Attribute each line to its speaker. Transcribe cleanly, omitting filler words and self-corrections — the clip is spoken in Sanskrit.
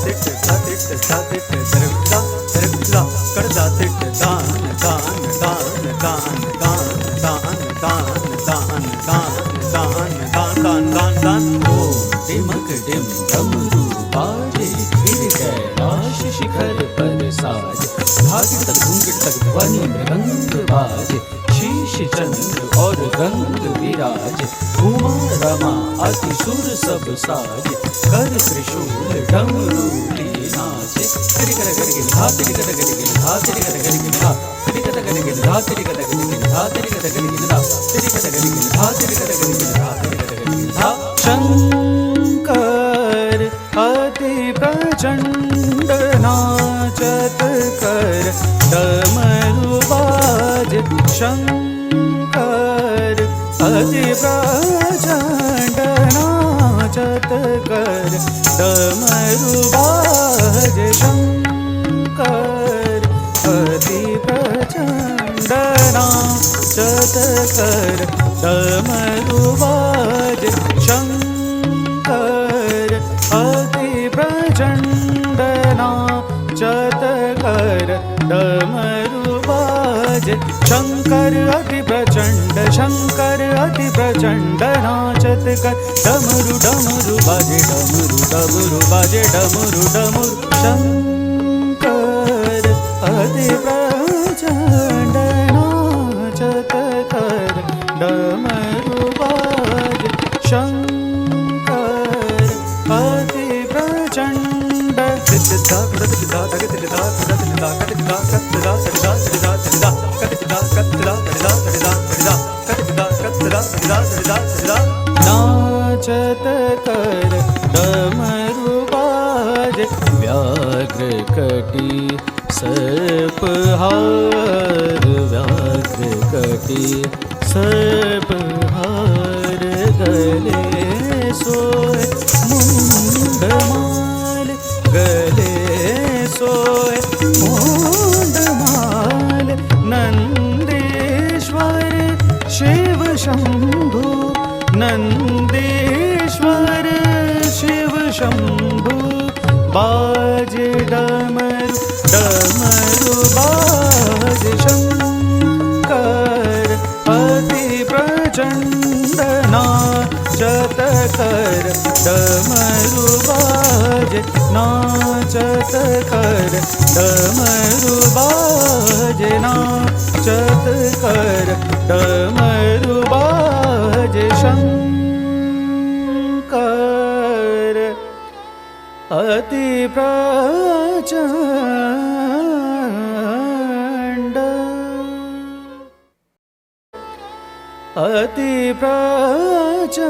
Speaker 1: तिट धा तिट धा तिट दरगदा दरगदा करदा तिट दान दान दान दान दान दान दान दान दान दान दान दान दान दान ओ टिमक टिम डमरू बाजे गिर कैलाश शिखर पर साजे भाग तक घूंघट तक ध्वनि मृदंग बाजे शीश चंद्र और गंग विराजे उमा रमा अति सुर सब साजे कर त्रिशूल डमरू नाचे करि कर गिन धा तिरि कर गिन धा तिरि कर गिन धा तिरि कर गिन धा तिरि कर गिन धा तिरि कर गिन धा तिरि कर गिन धा तिरि कर गिन धा तिरि कर गिन धा शंकर अति प्रचंड नाचत कर डमरू बाजे शंकर अति प्रचंड नाचत कर डमरू बाजे शंकर अति प्रचंड नाचत कर डमरू बाजे शंकर अति प्रचंड नाचत कर डमरू बाजे शंकर अति प्रचंड नाचत कर डमरू डमरू बाजे डमरू डमरू बाजे डमरू डमरू शंकर अति प्रचंड नाचत कर डमरू बाजे शंकर अति प्रचंड नाचत कर डमरू बाजे व्याघ्र कटी सर्पहार व्याघ्र कटी सर्पहार गले सोय मुंडमाल गले सोय मुंडमाल नंदीश्वर शिव शंभु नंदीश्वर शिव शंभु बाजे डमरू डमरू बाजे शंकर अति प्रचंड नाचत कर डमरू बाजे नाचत कर डमरू बाजे नाचत कर डमरू बाजे शंकर अति प्रचंड अति प्रचंड